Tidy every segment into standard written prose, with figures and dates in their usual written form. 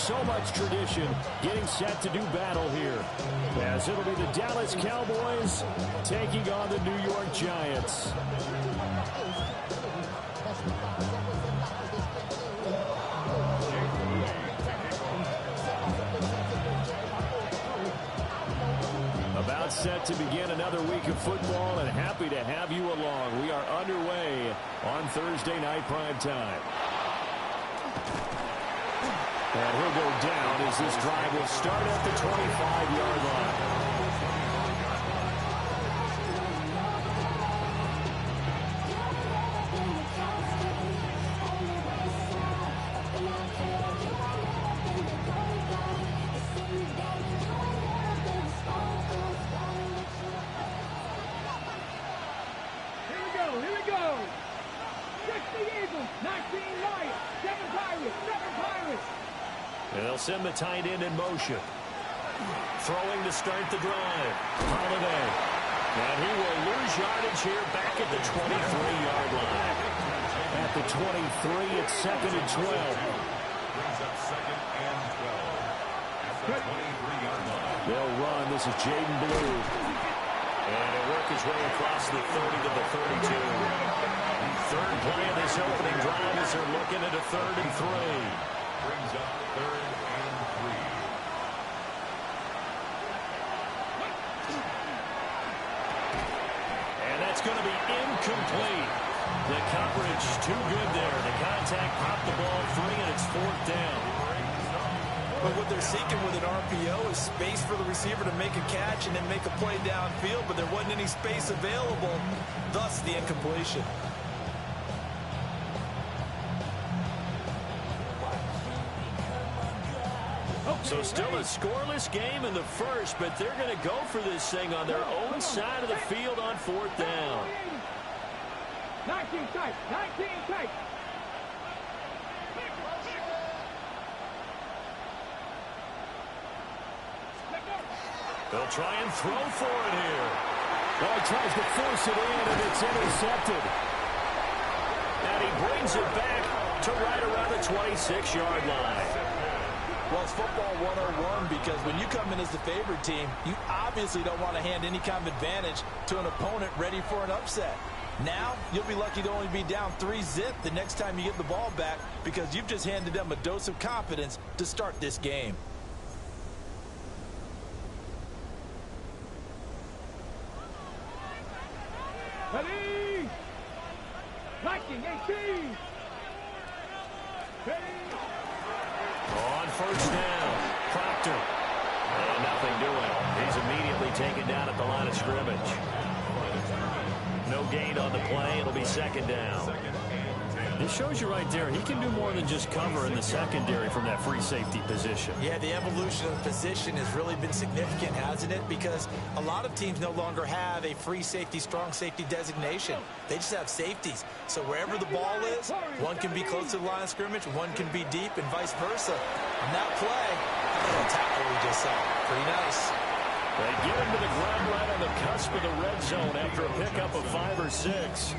so much tradition getting set to do battle here, as it'll be the Dallas Cowboys taking on the New York Giants. About set to begin another week of football, and happy to have you along. We are underway on Thursday night prime time. And he'll go down as this drive will start at the 25-yard line. They'll send the tight end in motion. Throwing to start the drive. Holiday. And he will lose yardage here back at the 23-yard line. At the 23, it's 2nd and 12. Brings up 2nd and 12. At the 23-yard line. They'll run. This is Jaden Blue. And he'll work his way across the 30 to the 32. Third play of this opening drive as they're looking at a 3rd and 3. Brings up 3rd and 3. And that's going to be incomplete. The coverage too good there. The contact popped the ball free, and it's 4th down. But what they're seeking with an RPO is space for the receiver to make a catch and then make a play downfield, but there wasn't any space available, thus the incompletion. So still a scoreless game in the first, but they're going to go for this thing on their own side of the field on 4th down. 19 tight, 19 tight. They'll try and throw for it here. Well, he tries to force it in, and it's intercepted. And he brings it back to right around the 26-yard line. Well, it's football 101 because when you come in as the favorite team, you obviously don't want to hand any kind of advantage to an opponent ready for an upset. Now, you'll be lucky to only be down 3-zip the next time you get the ball back because you've just handed them a dose of confidence to start this game. Ready! 19, 18! On 1st down, Proctor. And nothing doing. He's immediately taken down at the line of scrimmage. No gain on the play. It'll be 2nd down. This shows you right there, he can do more than just cover in the secondary from that free safety position. Yeah, the evolution of the position has really been significant, hasn't it? Because a lot of teams no longer have a free safety, strong safety designation. They just have safeties. So wherever the ball is, one can be close to the line of scrimmage, one can be deep, and vice versa. On that play, that tackle we just saw, pretty nice. They get him to the ground right on the cusp of the red zone after a pickup of 5 or 6.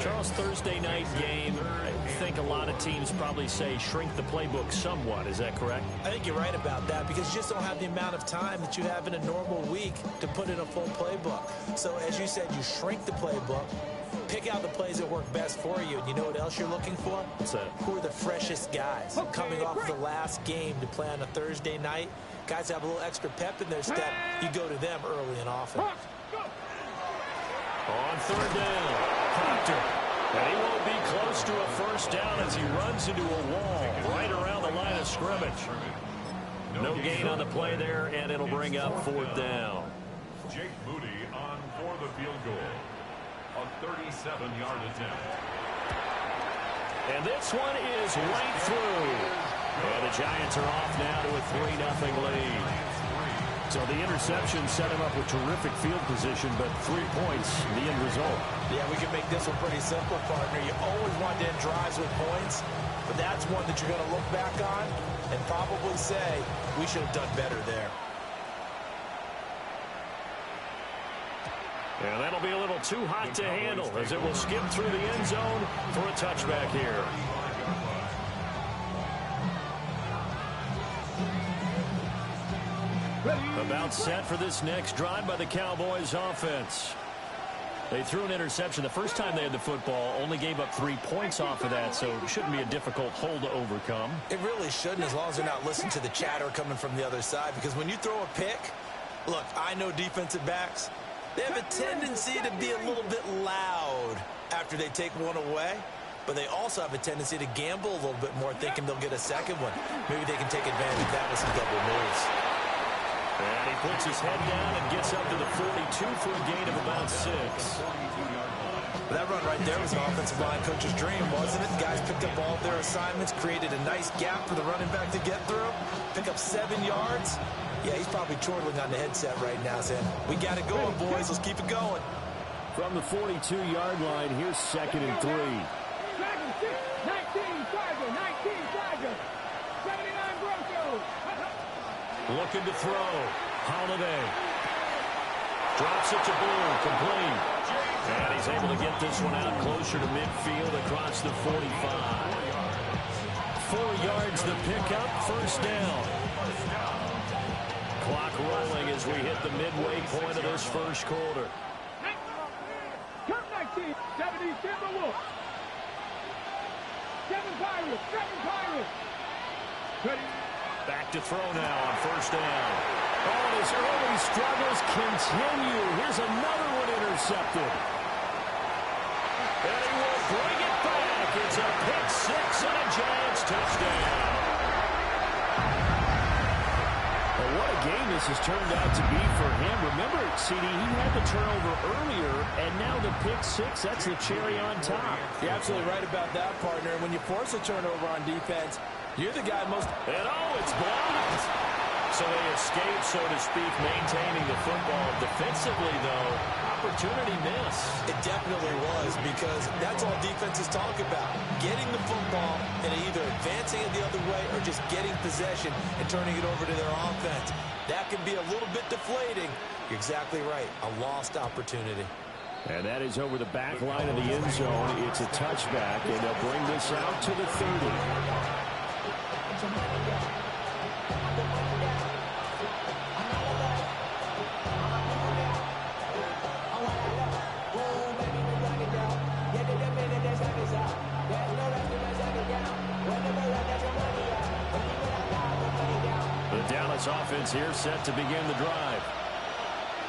Charles, Thursday night game, I think a lot of teams probably say shrink the playbook somewhat. Is that correct? I think you're right about that because you just don't have the amount of time that you have in a normal week to put in a full playbook. So as you said, you shrink the playbook, pick out the plays that work best for you. And you know what else you're looking for? What's that? Who are the freshest guys coming off the last game to play on a Thursday night? Guys have a little extra pep in their step. You go to them early and often. On 3rd down, Proctor. And he won't be close to a 1st down as he runs into a wall right around the line of scrimmage. No gain on the play there, and it'll bring up 4th down. Jake Moody on for the field goal. A 37-yard attempt. And this one is right through. And the Giants are off now to a 3-0 lead. So the interception set him up with terrific field position, but 3 points, the end result. Yeah, we can make this one pretty simple, partner. You always want to end drives with points, but that's one that you're going to look back on and probably say, we should have done better there. And that'll be a little too hot to handle as it will skip through the end zone for a touchback here. About set for this next drive by the Cowboys offense. They threw an interception the first time they had the football, only gave up 3 points off of that, so it shouldn't be a difficult hole to overcome. It really shouldn't, as long as they're not listening to the chatter coming from the other side, because when you throw a pick, look, I know defensive backs, they have a tendency to be a little bit loud after they take one away, but they also have a tendency to gamble a little bit more, thinking they'll get a second one. Maybe they can take advantage of that with some double moves. And he puts his head down and gets up to the 42 for a gain of about 6. That run right there was an offensive line coach's dream, wasn't it? The guys picked up all of their assignments, created a nice gap for the running back to get through, pick up 7 yards. Yeah, he's probably chortling on the headset right now saying, we got it going, boys. Let's keep it going. From the 42-yard line, here's 2nd and 3. 19 Tiger, 19 Tiger, 79 Broncos. Looking to throw. Holiday. Drops it to Bull. Complete. And he's able to get this one out closer to midfield across the 45. 4 yards the pickup. First down. Clock rolling as we hit the midway point of this first quarter. Come 19, 70 Timberwolves. 7 Pirates, 7 Pirates. Ready. Back to throw now on first down. Oh, and his early struggles continue. Here's another one intercepted. And he will bring it back. It's a pick 6 and a Giants touchdown. Well, what a game this has turned out to be for him. Remember, CD, he had the turnover earlier, and now the pick 6, that's the cherry on top. You're absolutely right about that, partner. When you force a turnover on defense, you're the guy most... And oh, it's blocked. So they escape, so to speak, maintaining the football. Defensively, though, opportunity miss. It definitely was, because that's all defenses talk about. Getting the football and either advancing it the other way or just getting possession and turning it over to their offense. That can be a little bit deflating. You're exactly right. A lost opportunity. And that is over the back line of the end zone. It's a touchback, and they'll bring this out to the 30. The Dallas offense here set to begin the drive.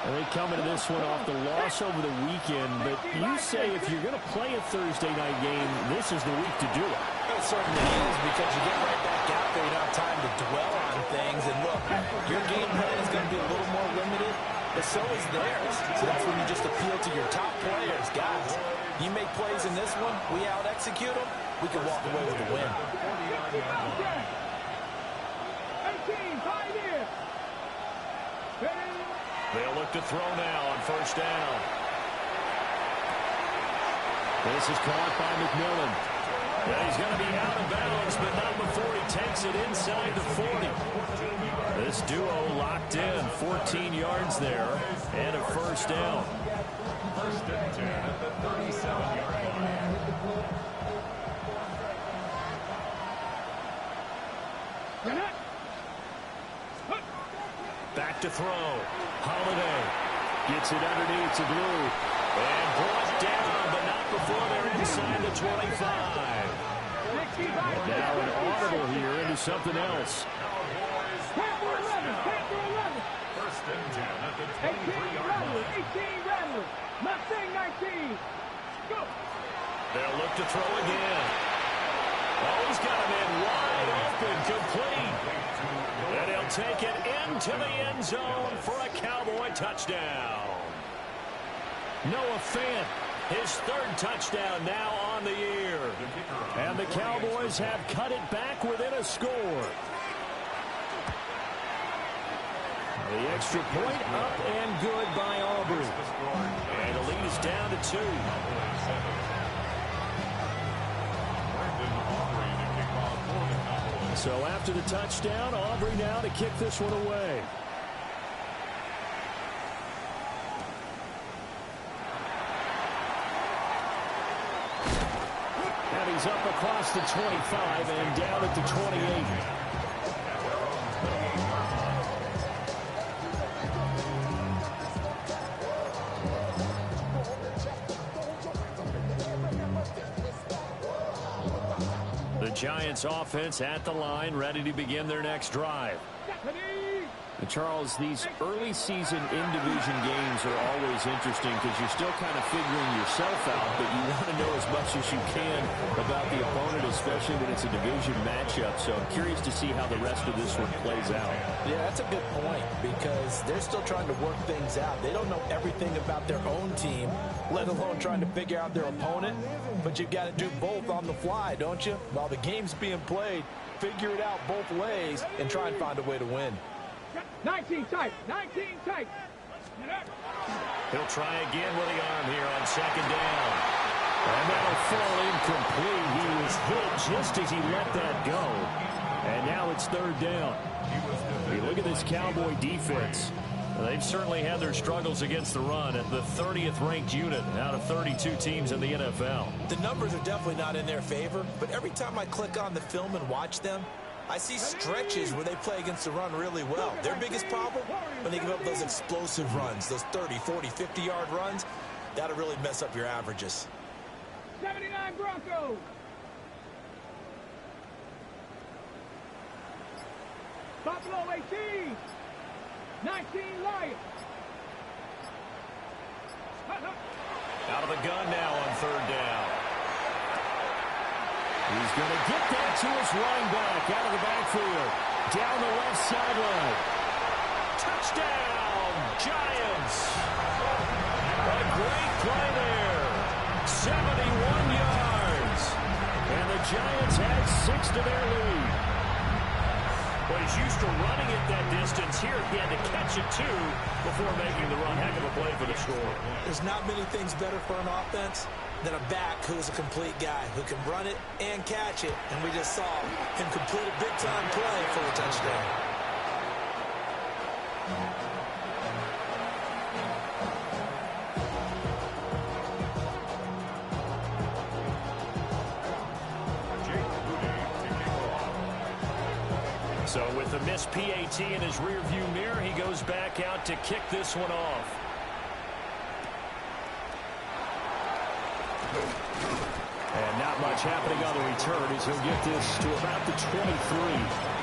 And they come into this one off the loss over the weekend, but you say if you're going to play a Thursday night game, this is the week to do it. It certainly is, because you get right back out there, you don't have time to dwell on things. And look, your game plan is going to be a little more limited, but so is theirs. So that's when you just appeal to your top players. Guys, you make plays in this one, we out-execute them, we can walk away with a win. 18, Pioneer. Ready. They'll look to throw now on first down. This is caught by McMillan. Yeah, he's going to be out of bounds, but not before he takes it inside the 40. This duo locked in, 14 yards there, and a first down. First and 10 at the 37-yard line. Back to throw. Holiday gets it underneath to Blue. And brought down, but not before they're inside the 25. And now an audible here into something else. First and 10 at the 18 23-yard Rattler, line. 18 Rattler. Mustang 19. Go. They'll look to throw again. Oh, he's got a man wide open, complete. And he'll take it into the end zone for a Cowboy touchdown. Noah Fant, his 3rd touchdown now on the year. And the Cowboys have cut it back within a score. The extra point up and good by Aubrey. And the lead is down to 2. So after the touchdown, Aubrey now to kick this one away. And he's up across the 25 and down at the 28. Giants offense at the line, ready to begin their next drive. And Charles, these early season in-division games are always interesting because you're still kind of figuring yourself out, but you want to know as much as you can about the opponent, especially when it's a division matchup. So I'm curious to see how the rest of this one plays out. Yeah, that's a good point because they're still trying to work things out. They don't know everything about their own team, let alone trying to figure out their opponent. But you've got to do both on the fly, don't you? While the game's being played, figure it out both ways and try and find a way to win. 19 tight. 19 tight. He'll try again with the arm here on second down. And that'll fall incomplete. He was hit just as he let that go. And now it's third down. Hey, look at this Cowboy defense. They've certainly had their struggles against the run at the 30th ranked unit out of 32 teams in the NFL. The numbers are definitely not in their favor, but every time I click on the film and watch them, I see stretches where they play against the run really well. Their biggest problem, when they give up those explosive runs, those 30, 40, 50-yard runs, that'll really mess up your averages. 79 Broncos. Buffalo 18. 19 Lions. Out of the gun now on third down. He's going to get that to his running back out of the backfield. Down the left sideline. Touchdown, Giants. A great play there. 71 yards. And the Giants add 6 to their lead. Well, he's used to running it that distance. Here he had to catch it, too, before making the run. Heck of a play for the score. There's not many things better for an offense than a back who's a complete guy who can run it and catch it. And we just saw him complete a big-time play for a touchdown. So with the missed PAT in his rearview mirror, he goes back out to kick this one off. And not much happening on the return as he'll get this to about the 23.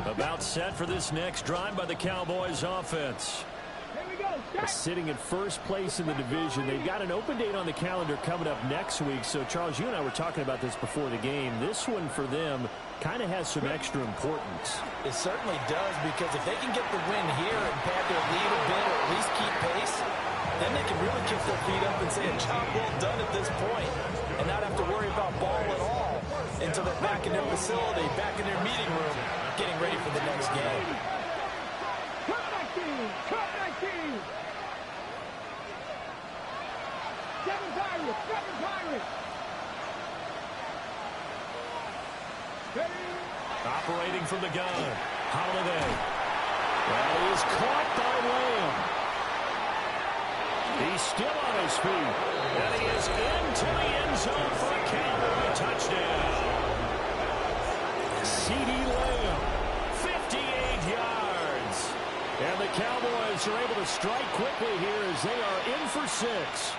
About set for this next drive by the Cowboys offense. Sitting in first place in the division. They've got an open date on the calendar coming up next week. So, Charles, you and I were talking about this before the game. This one for them kind of has some extra importance. It certainly does, because if they can get the win here and pad their lead a bit or at least keep pace, then they can really kick their feet up and say a job well done at this point and not have to worry about ball at all until they're back in their facility, back in their meeting room, getting ready for the next game. Cut 19. Cut 19. 7 Pirates. 7 Pirates. Operating from the gun. Holiday. That is caught by Lamb. He's still on his feet. And he is into the end zone for a Cowboy touchdown. CeeDee Lamb, 58 yards. And the Cowboys are able to strike quickly here as they are in for 6.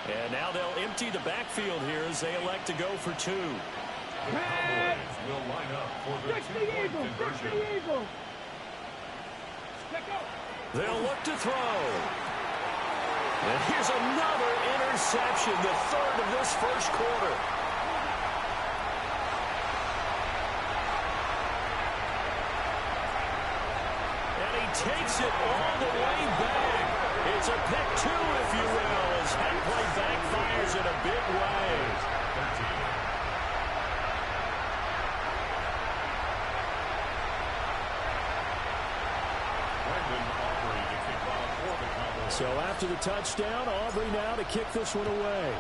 And now they'll empty the backfield here as they elect to go for 2. The Cowboys will line up for the 2-point conversion. They'll look to throw. And here's another interception, the third of this first quarter. And he takes it all the way back. It's a pick 2, if you will, as that play backfires in a big way. So after the touchdown, Aubrey now to kick this one away.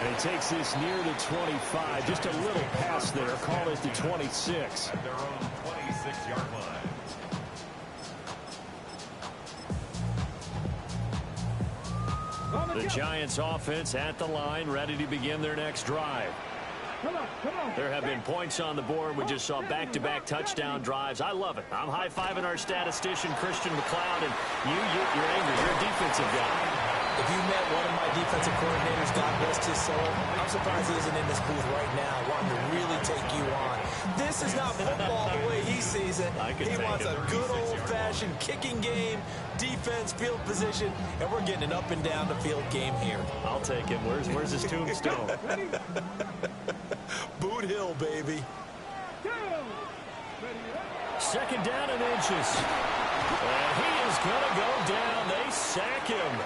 And he takes this near the 25. Just a little pass there. Call it the 26. At their own 26-yard line. The Giants offense at the line, ready to begin their next drive. There have been points on the board. We just saw back-to-back touchdown drives. I love it. I'm high-fiving our statistician, Christian McLeod, and you're angry. You're a defensive guy. If you met one of my defensive coordinators, God rest his soul, I'm surprised he isn't in this booth right now wanting to really take you on. This is not football the way he sees it. He wants a good old-fashioned kicking game, defense, field position, and we're getting an up-and-down-the-field game here. I'll take him. Where's his tombstone? Boot Hill, baby. Second down and inches. And he is going to go down. They sack him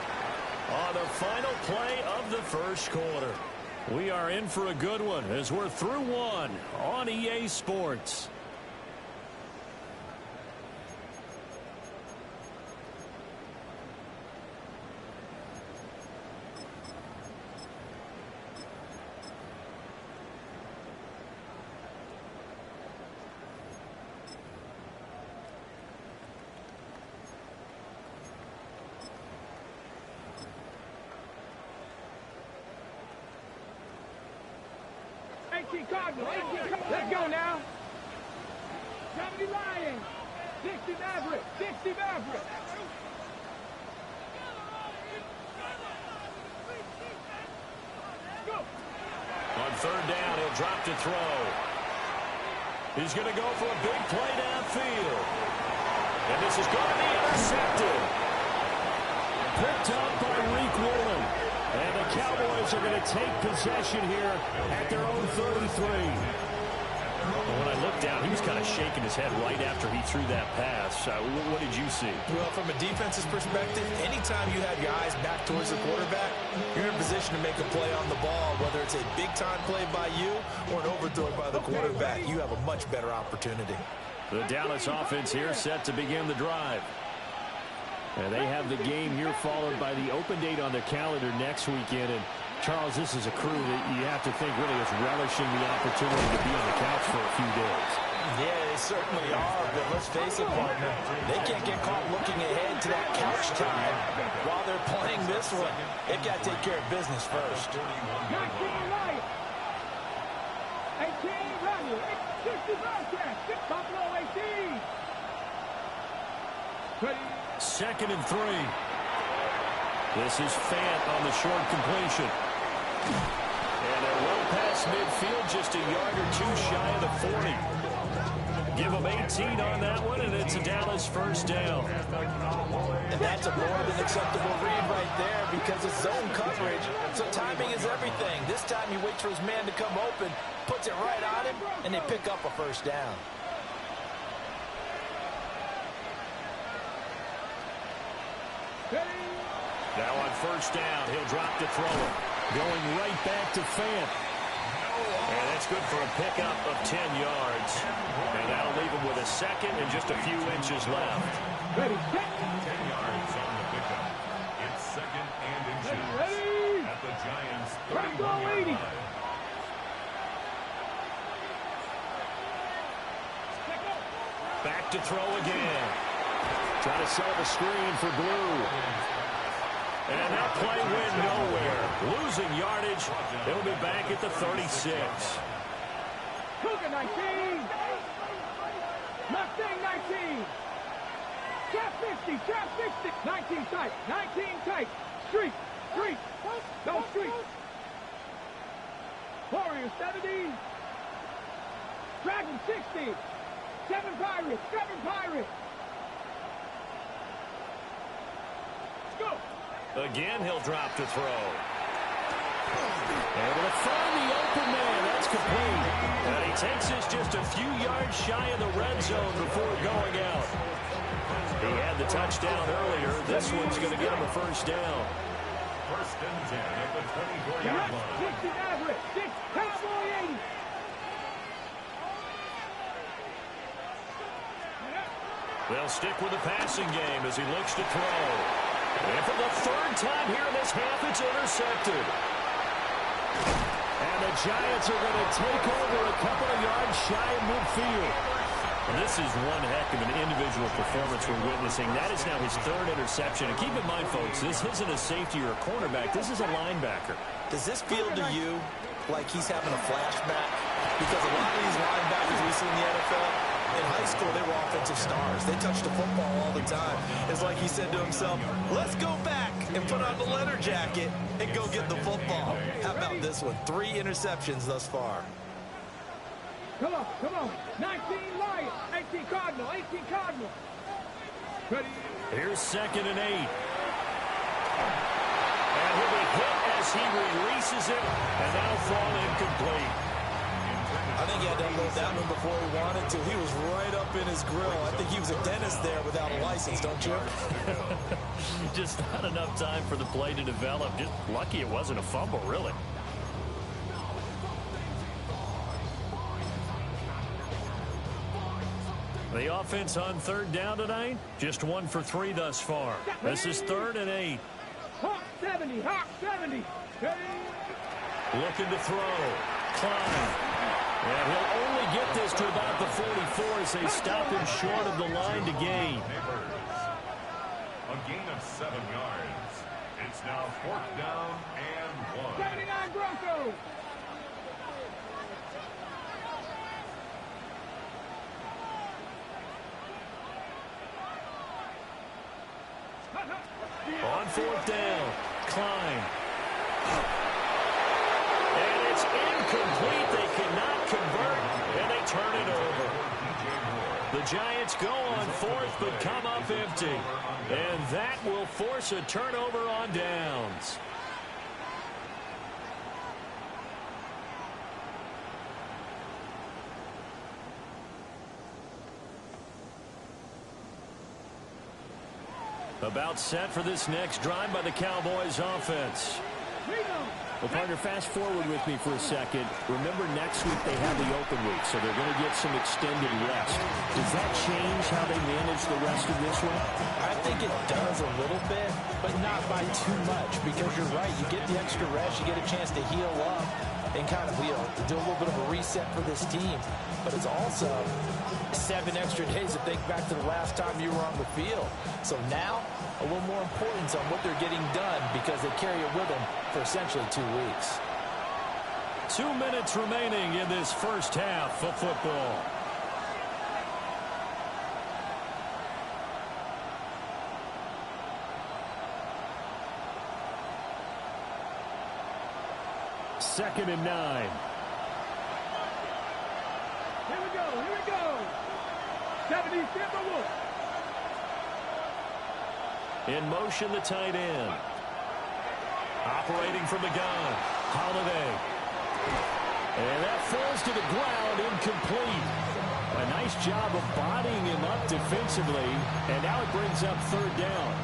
on the final play of the first quarter. We are in for a good one as we're through one on EA Sports. Let's go now. 70 Lions. 60 Maverick. 60 Maverick. Go. On third down, he'll drop to throw. He's going to go for a big play downfield. And this is going to be intercepted. Picked up by Reek Woolen. And the Cowboys are going to take possession here at their own 33. When I looked down, he was kind of shaking his head right after he threw that pass. What did you see? Well, from a defense's perspective, anytime you have your eyes back towards the quarterback, you're in a position to make a play on the ball, whether it's a big-time play by you or an overthrow by the quarterback. You have a much better opportunity. The Dallas offense here set to begin the drive. And they have the game here followed by the open date on their calendar next weekend. And, Charles, this is a crew that you have to think really is relishing the opportunity to be on the couch for a few days. Yeah, they certainly are, but let's face it, partner, they can't get caught looking ahead to that couch time while they're playing this one. They've got to take care of business first. 19 Lions. 18 Rebel. 60 Bearcats. 6 Buffalo 18. Second and 3. This is Fant on the short completion. And a well past midfield, just a yard or two shy of the 40. Give them 18 on that one, and it's a Dallas first down. And that's a more than acceptable read right there because it's zone coverage, so timing is everything. This time he waits for his man to come open, puts it right on him, and they pick up a first down. Now on first down, he'll drop to throw it. Going right back to Fant. And that's good for a pickup of 10 yards. And that'll leave him with a second and just a few inches left. 10 yards on the pickup. It's second and inches at the Giants' 31-yard line. Back to throw again. Trying to set up a screen for Blue. And that play went nowhere. Losing yardage. It'll be back at the 36. Cougar 19. Mustang 19. Trap 50. Trap 60. 19 tight. 19 tight. Street. Street. No street. Warrior 70. Dragon 60. 7 Pirates. 7 Pirates. Go. Again, he'll drop to throw. Able to find the open man. That's complete. And he takes this just a few yards shy of the red zone before going out. He had the touchdown earlier. This one's going to get him a first down. First and 10 at the 24-yard line. 60 average. 6 Cowboy 80. They'll stick with the passing game as he looks to throw. And for the third time here in this half, it's intercepted. And the Giants are going to take over a couple of yards shy of midfield. Well, this is one heck of an individual performance we're witnessing. That is now his third interception. And keep in mind, folks, this isn't a safety or a cornerback. This is a linebacker. Does this feel to you like he's having a flashback? Because a lot of these linebackers we see in the NFL, in high school, they were offensive stars. They touched the football all the time. It's like he said to himself, let's go back and put on the leather jacket and go get the football. How about this one? 3 interceptions thus far. Come on, come on. 19 Lions, 18 Cardinal, 18 Cardinal. Ready? Here's 2nd and 8. And he'll be hit as he releases it, and now fall incomplete. I think he had to unload that one before he wanted to. He was right up in his grill. I think he was a dentist there without a license, don't you? Just not enough time for the play to develop. Just lucky it wasn't a fumble, really. The offense on 3rd down tonight, just 1 for 3 thus far. This is 3rd and 8. Hawk 70, Hawk 70. Ready? Looking to throw. Klein. And he'll only get this to about the 44 as they stop him short of the line to gain. A gain of 7 yards. It's now 4th down and 1. 79 Broncos. On 4th down, Klein. And it's incomplete. They cannot convert, and they turn it over. The Giants go on 4th, but come up empty. And that will force a turnover on downs. About set for this next drive by the Cowboys offense. Well, partner, fast forward with me for a second. Remember, next week they have the open week, so they're going to get some extended rest. Does that change how they manage the rest of this one? I think it does a little bit, but not by too much, because you're right. You get the extra rest. You get a chance to heal up and kind of, do a little bit of a reset for this team. But it's also 7 extra days to think back to the last time you were on the field. So now, a little more importance on what they're getting done because they carry it with them for essentially 2 weeks. 2 minutes remaining in this first half of football. Second and 9. Here we go, here we go. 70 Timberwolves. In motion, the tight end. Operating from the gun, Holiday. And that falls to the ground, incomplete. A nice job of bodying him up defensively, and now it brings up 3rd down.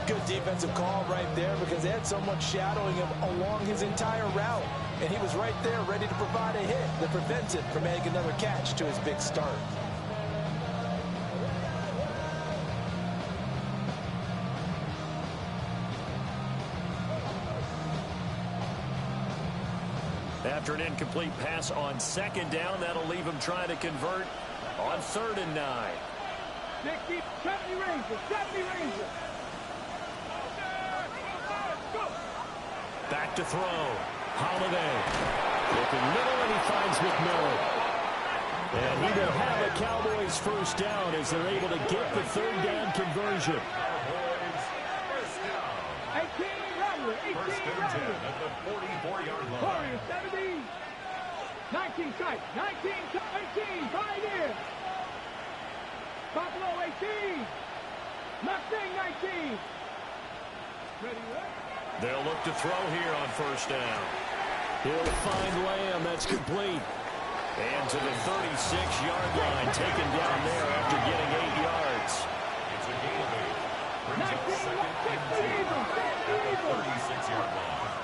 Good defensive call right there because they had someone shadowing him along his entire route. And he was right there ready to provide a hit that prevents him from making another catch to his big start. After an incomplete pass on 2nd down, that'll leave him trying to convert on 3rd and 9. 60, 70 Rangers, 70 Rangers. Back to throw. Holiday. Looking middle, and he finds McMillan. And he will have a Cowboys first down as they're able to get the 3rd down conversion. 18 Robert, 18 Robert. At the 44-yard line. Warriors 70. 19 tight, 19 tight, 18, right in. Buffalo 18. Mustang 19. Ready, ready. They'll look to throw here on 1st down. He'll find Lamb. That's complete. And to the 36-yard line, taken down there after getting 8 yards. It's a gain of 8. Brings up 2nd and 10 at the 36-yard line.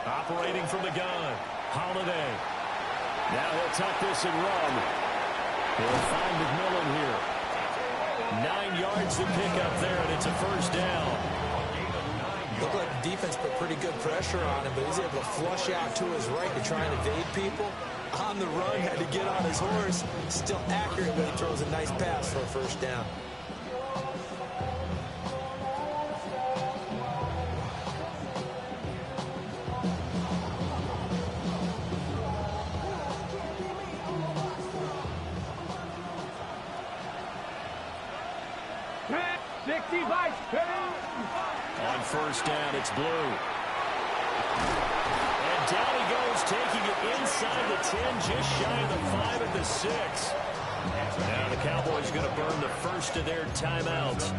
Operating from the gun, Holiday. Now he'll tuck this and run. He'll find McMillan here. 9 yards to pick up there, and it's a first down. A gain of 9 Looked like the defense put pretty good pressure on him, but he's able to flush out to his right to try and evade people. On the run, had to get on his horse. Still accurate, but he throws a nice pass for a first down. On first down, it's Blue. And down he goes, taking it inside the 10, just shy of the 5 at the 6. Now the Cowboys are going to burn the first of their timeouts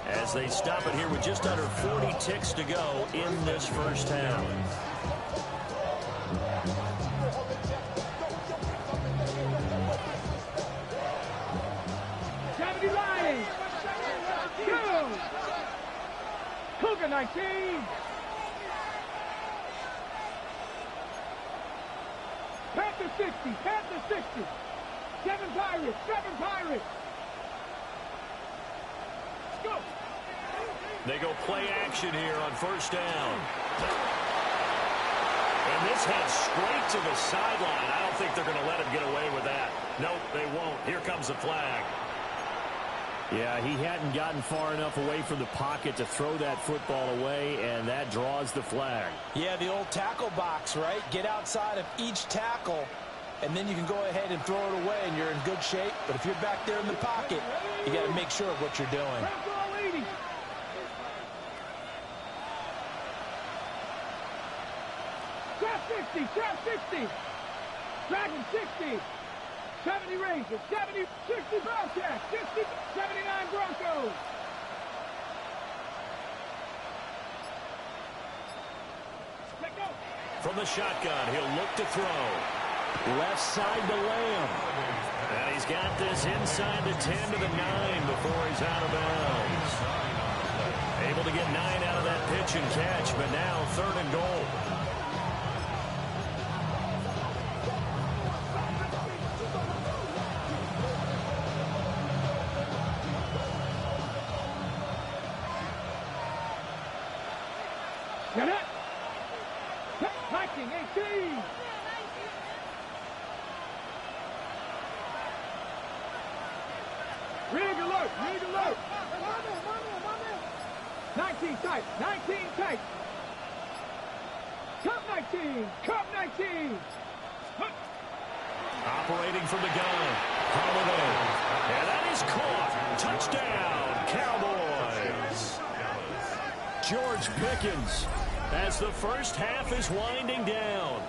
as they stop it here with just under 40 ticks to go in this first half. Cougar 19. Panther 60. Panther 60. 7 Pirates. 7 Pirates. Let's go. They go play action here on first down. And this heads straight to the sideline. I don't think they're going to let him get away with that. Nope, they won't. Here comes the flag. Yeah, he hadn't gotten far enough away from the pocket to throw that football away, and that draws the flag. Yeah, the old tackle box, right? Get outside of each tackle, and then you can go ahead and throw it away, and you're in good shape. But if you're back there in the pocket, you got to make sure of what you're doing. Trap 60, trap 60. Dragon 60. 70 Rangers, 70, 60 Bobcats, 60, 79 Broncos. Let go. From the shotgun, he'll look to throw. Left side to Lamb. And he's got this inside the 10 to the 9 before he's out of bounds. Able to get 9 out of that pitch and catch, but now 3rd and goal. Get it. 19-18. Rig alert, rig alert. 19 tight, 19 tight. Cup 19, Cup 19. Operating from the gun, Holiday. And that is caught. Touchdown, Cowboys. George Pickens as the first half is winding down.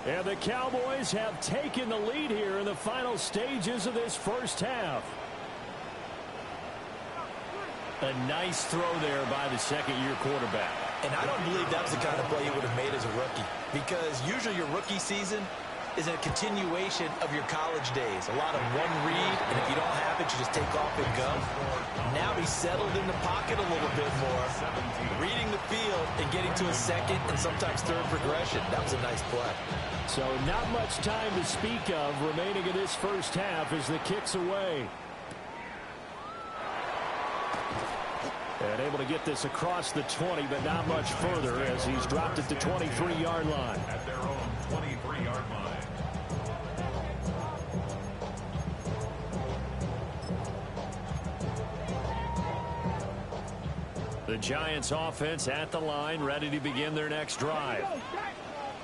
And the Cowboys have taken the lead here in the final stages of this first half. A nice throw there by the second-year quarterback. And I don't believe that was the kind of play he would have made as a rookie, because usually your rookie season is a continuation of your college days. A lot of one read, and if you don't have it, you just take off and go. Now he's settled in the pocket a little bit more, reading the field and getting to a second and sometimes third progression. That was a nice play. So not much time to speak of remaining in this first half as the kick's away. And able to get this across the 20, but not much further as he's dropped it to 23-yard line. At their own 23-yard line. The Giants offense at the line, ready to begin their next drive.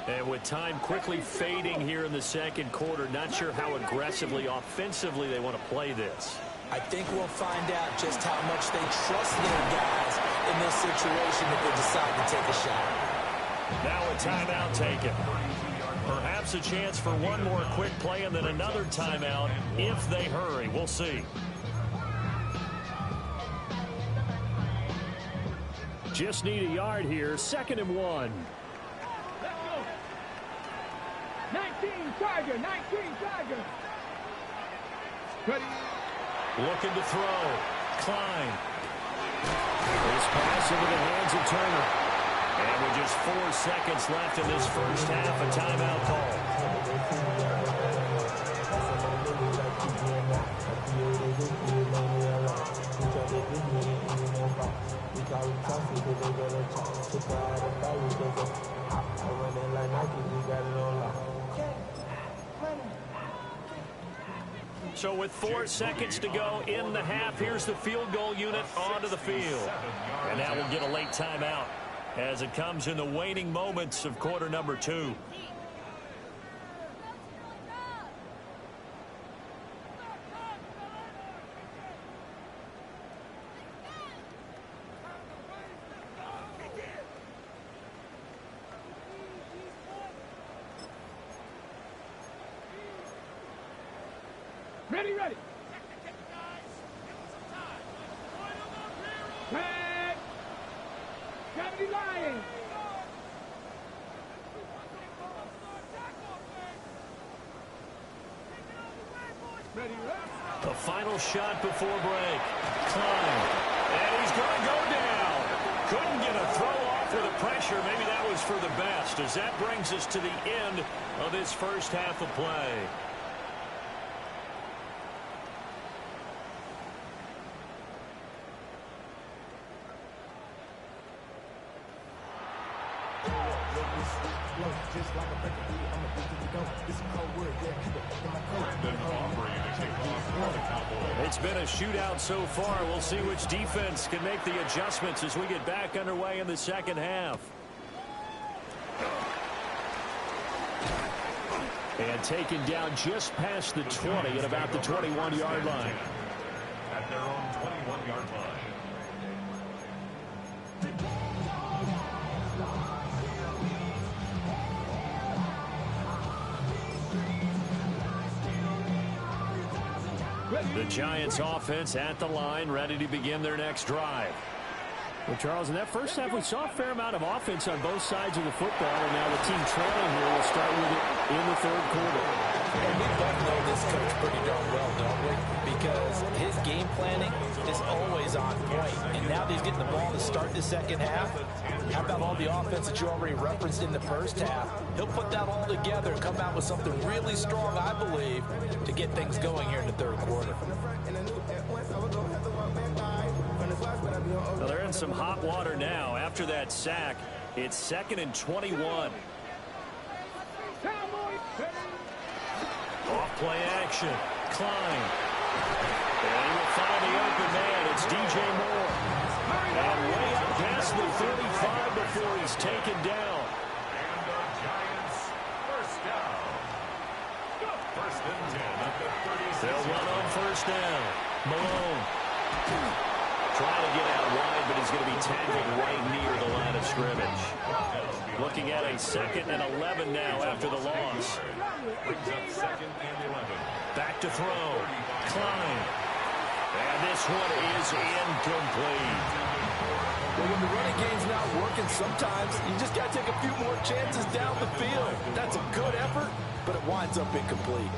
And with time quickly fading here in the second quarter, not sure how aggressively, offensively they want to play this. I think we'll find out just how much they trust their guys in this situation if they decide to take a shot. Now a timeout taken. Perhaps a chance for one more quick play and then another timeout if they hurry. We'll see. Just need a yard here. 2nd and 1. Let's go. 19 Tiger, 19 Tiger. Ready. Looking to throw. Klein. This pass into the hands of Turner. And with just 4 seconds left in this first half, a timeout call. So with 4 seconds to go in the half, here's the field goal unit onto the field. And now we'll get a late timeout as it comes in the waning moments of quarter number 2. Ready, ready. Tag. 70 Lions. Ready, ready. The final shot before break. Klein. And he's going to go down. Couldn't get a throw off with the pressure. Maybe that was for the best, as that brings us to the end of this first half of play. It's been a shootout so far. We'll see which defense can make the adjustments as we get back underway in the second half. And taken down just past the 20 at about the 21-yard line. At their own 21-yard line. The Giants offense at the line, ready to begin their next drive. Well, Charles, in that first half, we saw a fair amount of offense on both sides of the football, and now the team trailing here will start with it in the third quarter. And we both know this coach pretty darn well, don't we? Because his game planning is always on point. And now that he's getting the ball to start the second half, how about all the offense that you already referenced in the first half? He'll put that all together and come out with something really strong, I believe, to get things going here in the third quarter. Well, they're in some hot water now. After that sack, it's 2nd and 21. Off play action. Klein. And he will find the open man. It's DJ Moore. And way up past the 35 before he's taken down. And the Giants first down. First and 10 at the 36. They'll run on first down. Malone. Trying to get out wide, but he's going to be tackled right near the line of scrimmage. Looking at a 2nd and 11 now after the loss. Brings up 2nd and 11. Back to throw. Klein. And this one is incomplete. Well, when the running game's not working, sometimes you just got to take a few more chances down the field. That's a good effort, but it winds up incomplete.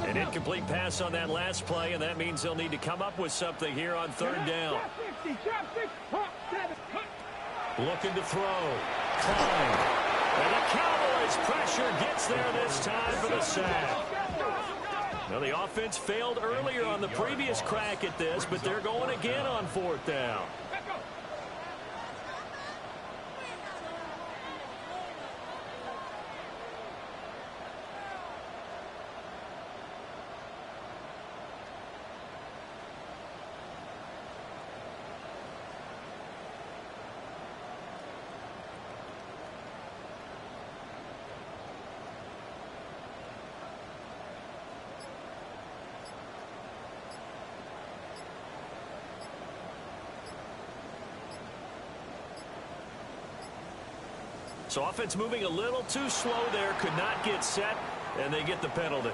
An incomplete pass on that last play, and that means they'll need to come up with something here on third down. Looking to throw. Klein. And the Cowboys pressure gets there this time for the sack. Now the offense failed earlier on the previous crack at this, but they're going again on 4th down. So offense moving a little too slow there, could not get set, and they get the penalty.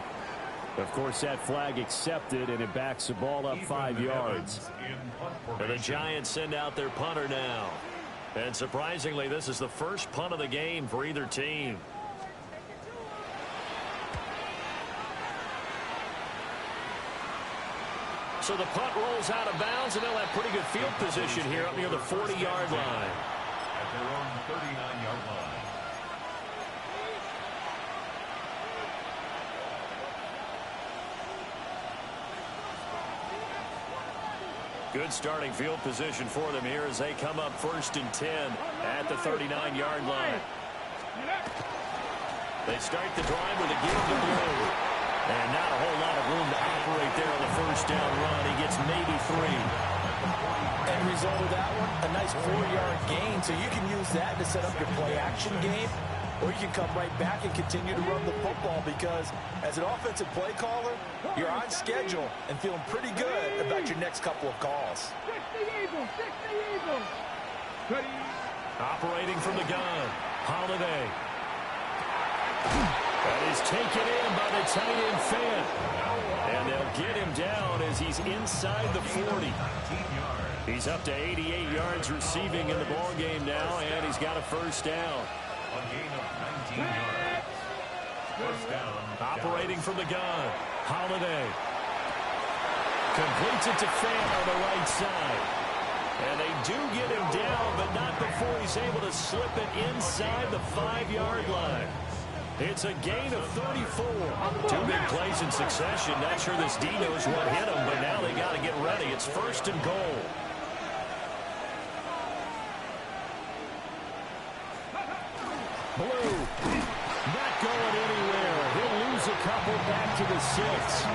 Of course, that flag accepted, and it backs the ball up 5 yards. And the Giants send out their punter now. And surprisingly, this is the first punt of the game for either team. So the punt rolls out of bounds, and they'll have pretty good field position here up near the 40-yard line. At their own 39-yard line. Good starting field position for them here as they come up 1st and 10 at the 39-yard line. They start the drive with a give to Blue. And not a whole lot of room to operate there on the first down run. He gets maybe 3. End result of that one, a nice 4-yard gain. So you can use that to set up your play-action game, or you can come right back and continue to run the football because as an offensive play caller, you're on schedule and feeling pretty good about your next couple of calls. 60 Eagles, 60 Eagles. Operating from the gun, Holiday. That is taken in by the tight end Fant. And they'll get him down as he's inside the 40. He's up to 88 yards receiving in the ball game now, and he's got a first down. A gain of 19 yards. First down. Operating from the gun, Holiday. Completes it to Fant on the right side. And they do get him down, but not before he's able to slip it inside the 5-yard line. It's a gain of 34. 2 big plays in succession. Not sure this D knows what hit him, but now they got to get ready. It's 1st and goal. Blue, not going anywhere. He'll lose a couple back to the 6.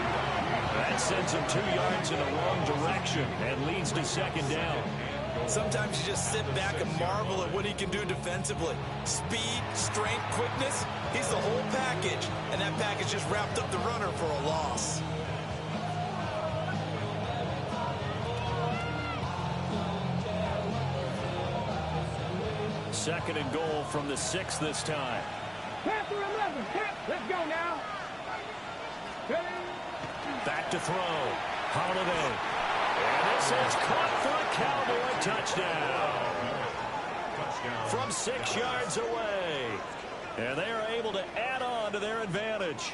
That sends him 2 yards in the wrong direction and leads to 2nd down. Sometimes you just sit back and marvel at what he can do defensively. Speed, strength, quickness, he's the whole package. And that package just wrapped up the runner for a loss. Second and goal from the 6 this time. Panther 11. Let's go now. Back to throw. Holiday. And this is caught for a Cowboy touchdown. From 6 yards away. And they are able to add on to their advantage.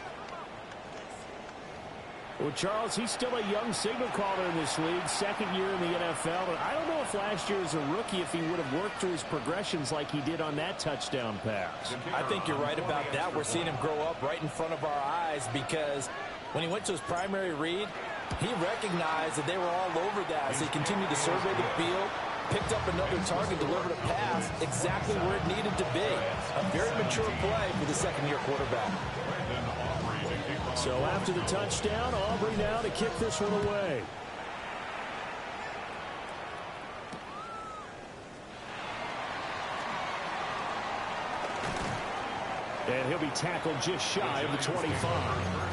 Well, Charles, he's still a young signal caller in this league, 2nd year in the NFL. And I don't know if last year as a rookie, if he would have worked through his progressions like he did on that touchdown pass. I think you're right about that. We're seeing him grow up right in front of our eyes because when he went to his primary read, he recognized that they were all over that as he continued to survey the field, picked up another target, delivered a pass exactly where it needed to be. A very mature play for the 2nd-year quarterback. So after the touchdown, Aubrey now to kick this one away. And he'll be tackled just shy of the 25.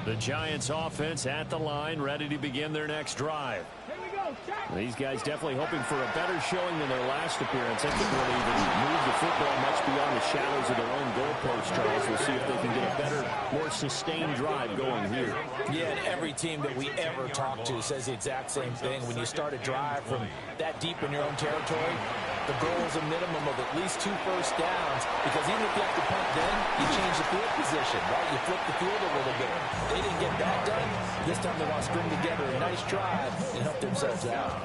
The Giants offense at the line, ready to begin their next drive. Here we go. These guys definitely hoping for a better showing than their last appearance. They could really even move the football much beyond the shadows of their own goalpost, Charles. We'll see if they can get a better, more sustained drive going here. Yeah, and every team that we ever talk to says the exact same thing. When you start a drive from that deep in your own territory, the goal is a minimum of at least 2 first downs, because even if you have to punt then, you change the field position, right? You flip the field a little bit. They didn't get that done. This time they want to string together a nice drive and help themselves out.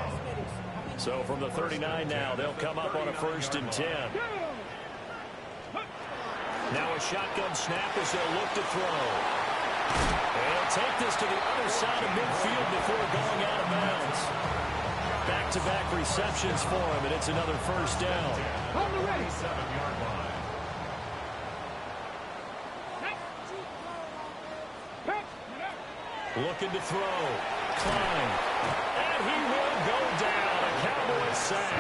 So from the 39 now, they'll come up on a 1st and 10. Now a shotgun snap as they'll look to throw. They'll take this to the other side of midfield before going out of bounds. Back-to-back receptions for him, and it's another first down. On the ready. 7-yard line. Looking to throw. Klein. And he will go down. A Cowboys sack.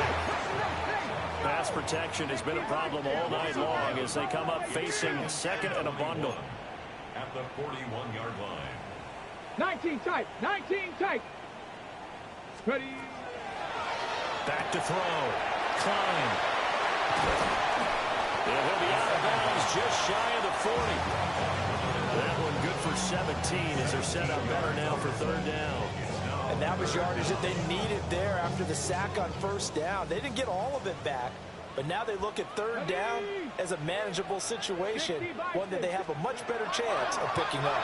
Pass protection has been a problem all night long as they come up facing 2nd and a bundle. At the 41-yard line. 19 tight. 19 tight. Ready. Back to throw. Klein. And he'll be out of bounds just shy of the 40. That one good for 17 as they're set up better now for 3rd down. And that was yardage that they needed there after the sack on 1st down. They didn't get all of it back, But now they look at third down as a manageable situation, one that they have a much better chance of picking up.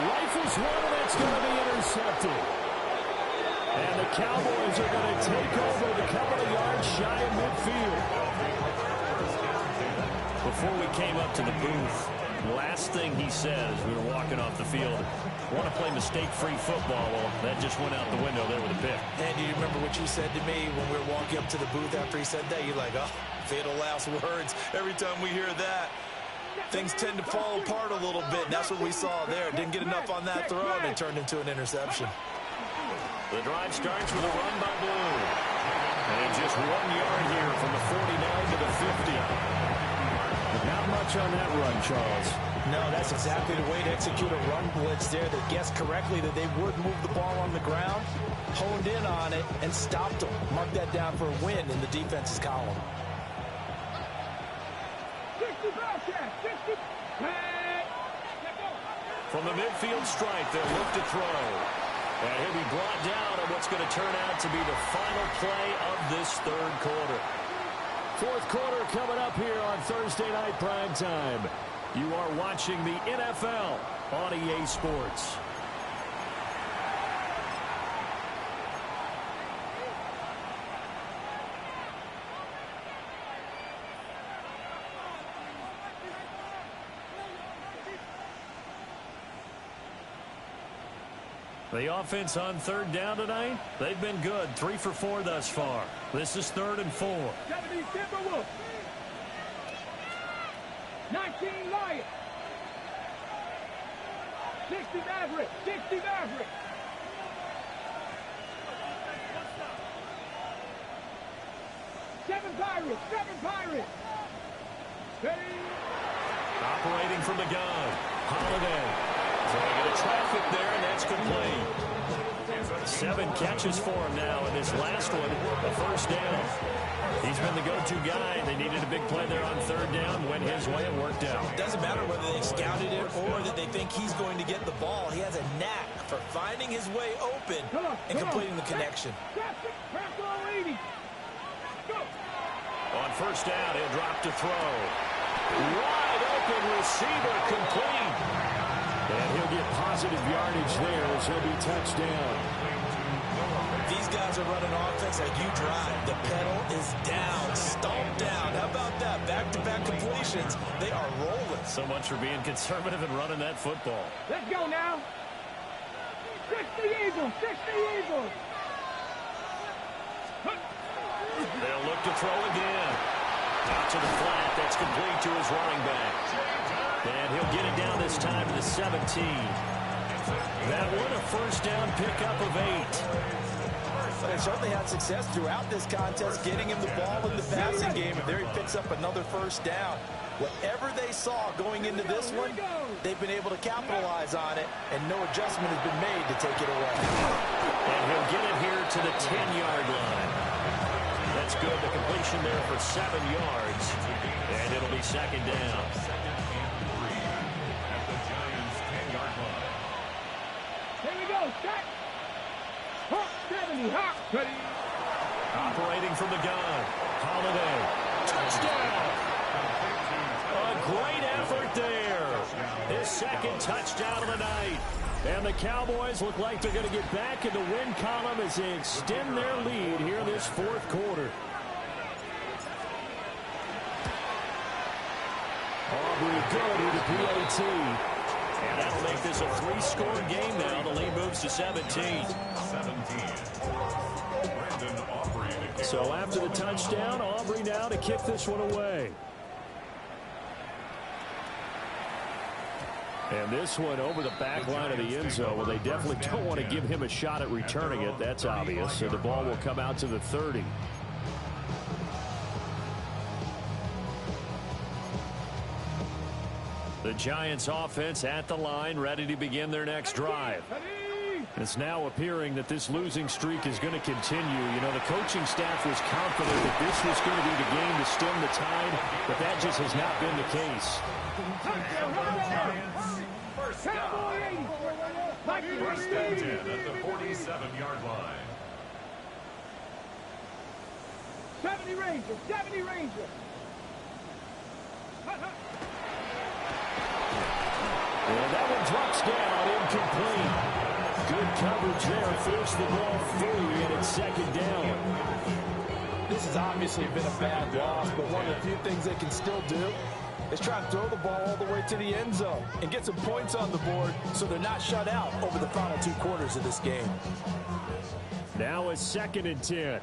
Rifles one, and that's going to be intercepted. And the Cowboys are going to take over the couple of yards shy of midfield. Before we came up to the booth, the last thing he says, we were walking off the field, want to play mistake-free football. Well, that just went out the window there with a pick. And do you remember what you said to me when we were walking up to the booth after he said that? You're like, oh, fatal last words. Every time we hear that, things tend to fall apart a little bit, and that's what we saw there. Didn't get enough on that throw, and it turned into an interception. The drive starts with a run by Blue. And just 1 yard here from the 49 to the 50. Not much on that run, Charles. No, that's exactly the way to execute a run blitz there. They guessed correctly that they would move the ball on the ground, honed in on it, and stopped them. Mark that down for a win in the defense's column. 60 back check, 60. From the midfield stripe, they'll look to throw. And he'll be brought down on what's going to turn out to be the final play of this third quarter. Fourth quarter coming up here on Thursday Night Primetime. You are watching the NFL on EA Sports. The offense on third down tonight, they've been good. 3 for 4 thus far. This is 3rd and 4. 70 Timberwolves. 19 Lions. 60 Maverick. 60 Maverick. Seven Pirates. Ready. Operating from the gun. Holiday. Throwing into traffic there, and that's complete. 7 catches for him now, and this last one, a first down. He's been the go-to guy. They needed a big play there on third down. Went his way, it worked out. Doesn't matter whether they scouted it or that they think he's going to get the ball. He has a knack for finding his way open and completing the connection. On first down, he'll drop to throw. Wide open receiver, complete. And he'll get positive yardage there as he'll be touched down. These guys are running offense like you drive. The pedal is down, stomped down. How about that? Back-to-back completions. They are rolling. So much for being conservative and running that football. Let's go now. 60 Eagles. They'll look to throw again. Out to the flat. That's complete to his running back. And he'll get it down this time to the 17. That one, a first down pickup of 8. But they certainly had success throughout this contest getting him the ball in the passing game, and there he picks up another first down. Whatever they saw going into this one, they've been able to capitalize on it, and no adjustment has been made to take it away. And he'll get it here to the 10-yard line. That's good. The completion there for 7 yards, and it'll be second down. At the Giants' 10-yard line. Here we go. Set. Hawk 70. Hawk. Ready. Operating from the gun. Holiday. Touchdown. A great effort there. His second touchdown of the night. And the Cowboys look like they're going to get back in the win column as they extend their lead here in this fourth quarter. Aubrey good with the PAT. And that'll make this a 3-score game now. The lead moves to 17. Brandon Aubrey to kick. So after the touchdown, Aubrey now to kick this one away. And this one over the back line of the end zone. Well, they definitely don't want to give him a shot at returning it. That's obvious. So the ball will come out to the 30. The Giants offense at the line, ready to begin their next drive. It's now appearing that this losing streak is going to continue. You know, the coaching staff was confident that this was going to be the game to stem the tide, but that just has not been the case. First down. First and 10 at the 47-yard line. 70 Ranger, 70 Ranger. And that one drops down, incomplete. Good coverage there, forced the ball free, and it's second down. This has obviously been a bad loss, but one of the few things they can still do is try and throw the ball all the way to the end zone and get some points on the board so they're not shut out over the final 2 quarters of this game. Now it's 2nd and 10.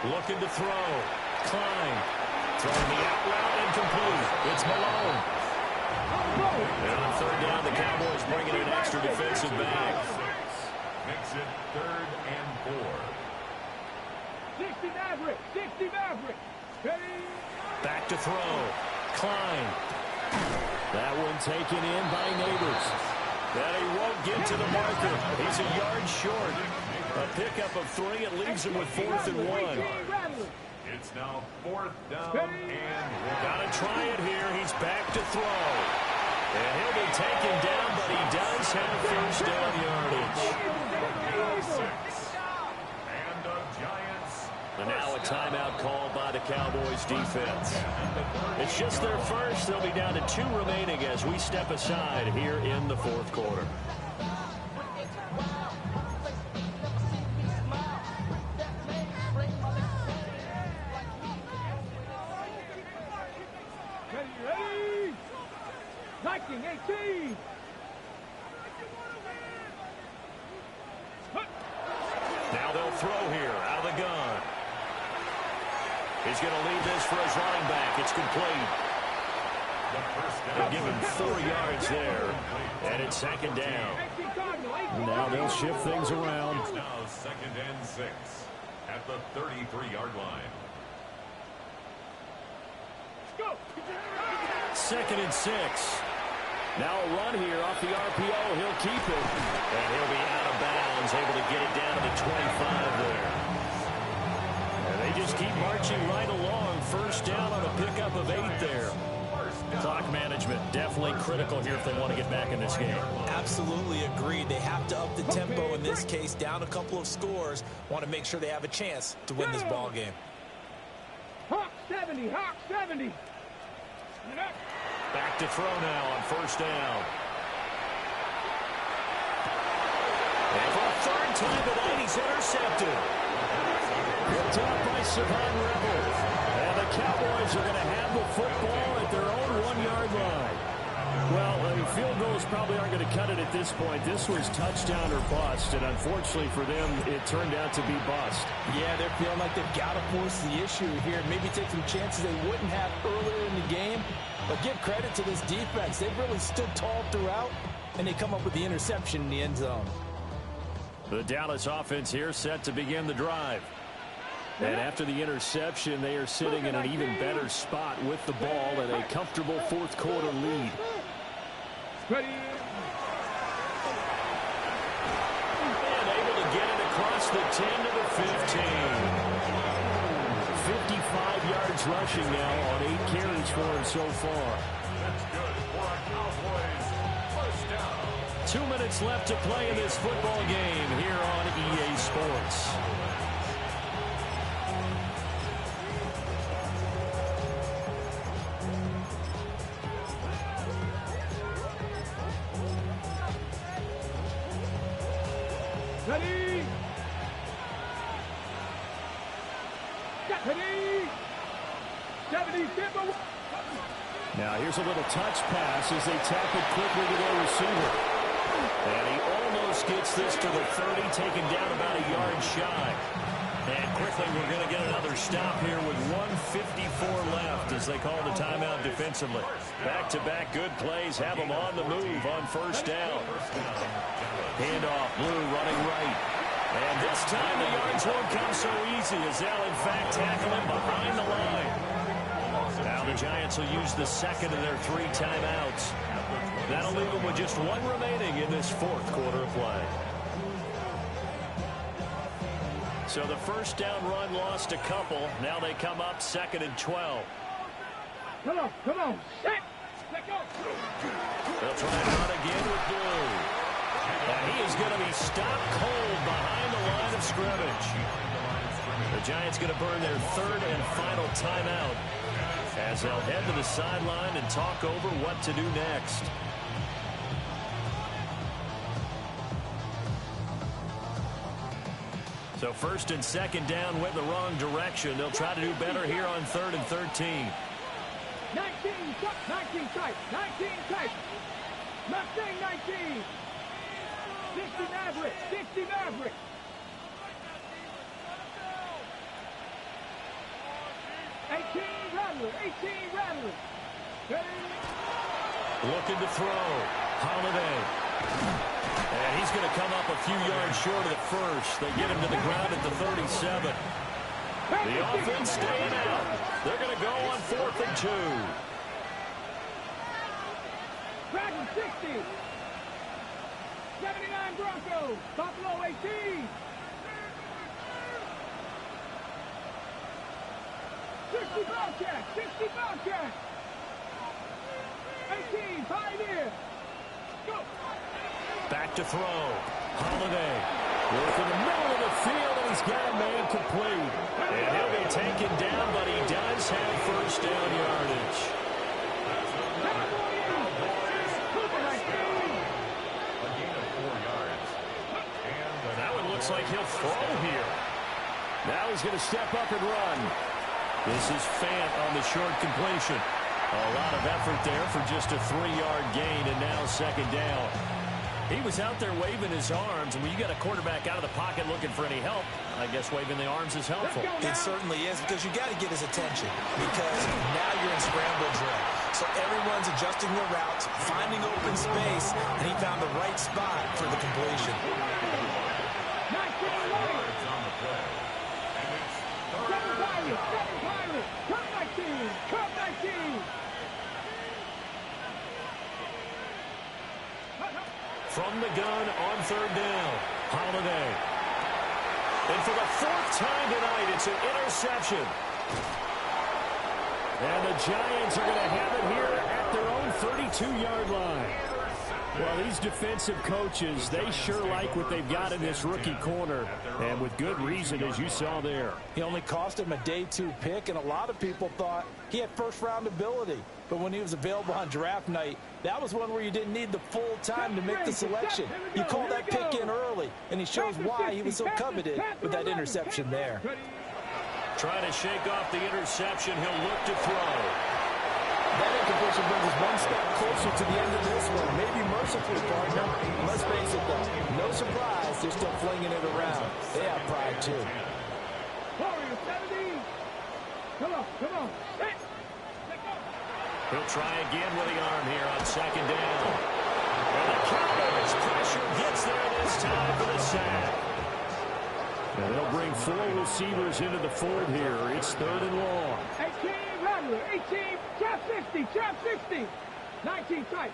Looking to throw. Klein. Throwing the out route, incomplete. It's Malone. And on 3rd down, the Cowboys bringing in an extra defensive back. Makes it 3rd and 4. 60 Maverick, 60 Maverick. Back to throw. Klein. That one taken in by Neighbors. That he won't get to the marker. He's a yard short. A pickup of 3. It leaves him with 4th and 1. It's now 4th down and 1. Gotta try it here. He's back to throw. And he'll be taken down, but he does have 1st down yardage. And the Giants. And now a timeout called by the Cowboys defense. It's just their first. They'll be down to 2 remaining as we step aside here in the 4th quarter. Ready? Viking 18. Now they'll throw here out of the gun. He's going to leave this for his running back. It's complete. They'll give him 4 yards there, and it's 2nd down. Now they'll shift things around. It's now 2nd and 6 at the 33-yard line. 2nd and 6. Now a run here off the RPO. He'll keep it. And he'll be out of bounds, able to get it down to the 25 there. And they just keep marching right along. 1st down on a pickup of 8 there. Clock management definitely critical here if they want to get back in this game. Absolutely agreed. They have to up the tempo in this case, down a couple of scores. Want to make sure they have a chance to win this ball game. Hawk 70, Hawk 70. Back to throw now on 1st down. And for a 3rd time tonight, he's intercepted. Picked up by Savon Rebel. And the Cowboys are going to have the football at their own 1-yard line. Well, field goals probably aren't going to cut it at this point. This was touchdown or bust, and unfortunately for them, it turned out to be bust. Yeah, they're feeling like they've got to force the issue here. Maybe take some chances they wouldn't have earlier in the game. But give credit to this defense. They've really stood tall throughout, and they come up with the interception in the end zone. The Dallas offense here set to begin the drive. And after the interception, they are sitting in an even better spot with the ball at a comfortable 4th quarter lead. Ready? And able to get it across the 10 to the 15. 55 yards rushing now on 8 carries for him so far. That's good for a Cowboys 1st down. 2 minutes left to play in this football game here on EA Sports. Ready? Ready? 70, Timber. Now here's a little touch pass as they tap it quickly to their receiver. And he almost gets this to the 30, taken down about a yard shy. And quickly we're going to get another stop here with 1:54 left as they call the timeout defensively. Back-to-back good plays have them on the move on 1st down. Handoff, Blue running right. And this time the yards won't come so easy as they'll in fact tackle him behind the line. Now the Giants will use the 2nd of their 3 timeouts. That'll leave them with just 1 remaining in this 4th quarter of play. So the 1st down run lost a couple. Now they come up 2nd and 12. Come on, set. Let go. They'll try it out again with Blue. And he is going to be stopped cold behind the line of scrimmage. The Giants going to burn their third and final timeout as they'll head to the sideline and talk over what to do next. So first and second down went the wrong direction. They'll try to do better here on 3rd and 13. 19 tight. 19 tight. Mustang 19. 60 Maverick. 60 Maverick. Rattler. 18 Rattler. Looking to throw. Holiday. And he's going to come up a few yards short of the first. They get him to the ground at the 37. The offense staying out. They're going to go on 4th and 2. Dragon 60. 79 Broncos. Buffalo 18. 60 Bobcats. 60 Bobcats. 18 Pioneer. Go. Back to throw. Holiday. Work in the middle of the field, and he's got a man complete. And he'll be taken down, but he does have first down yardage. And that one looks like he'll throw here. Now he's going to step up and run. This is Fant on the short completion. A lot of effort there for just a 3-yard gain, and now second down. He was out there waving his arms, and when you got a quarterback out of the pocket looking for any help, I guess waving the arms is helpful. It certainly is, because you got to get his attention, because now you're in scramble drill. So everyone's adjusting their routes, finding open space, and he found the right spot for the completion. 7 Pirates. Come 19. Come 19. From the gun on 3rd down. Holiday. And for the 4th time tonight, it's an interception. And the Giants are going to have it here at their own 32-yard line. Well, these defensive coaches, they sure like what they've got in this rookie corner, and with good reason, as you saw there. He only cost him a day 2 pick, and a lot of people thought he had first-round ability. But when he was available on draft night, that was one where you didn't need the full time to make the selection. You called that pick in early, and he shows why he was so coveted with that interception there. Trying to shake off the interception, he'll look to throw. That incompletion brings us one step closer to the end of this one. Maybe mercifully, partner. Let's face it, though. No surprise, they're still flinging it around. They have pride, too. Warriors 70. Come on. Hey. He'll try again with the arm here on second down. And the Cowboys pressure gets there this time for the sack. And they'll bring 4 receivers into the fold here. It's 3rd and long. 18 Rattler. 18. Trap 60. 19 tight.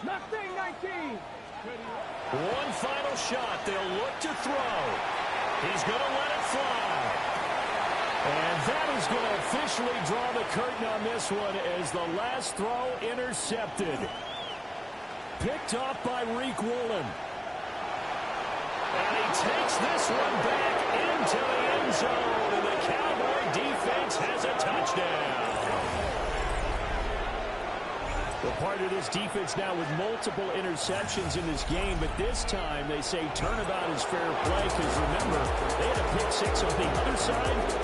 Mustang 19. One final shot. They'll look to throw. He's going to let it fly. And that is going to officially draw the curtain on this one as the last throw intercepted. Picked off by Reek Woolen. And he takes this one back into the end zone, and the Cowboy defense has a touchdown. Well, part of this defense now with multiple interceptions in this game, but this time they say turnabout is fair play because, remember, they had a pick 6 on the other side.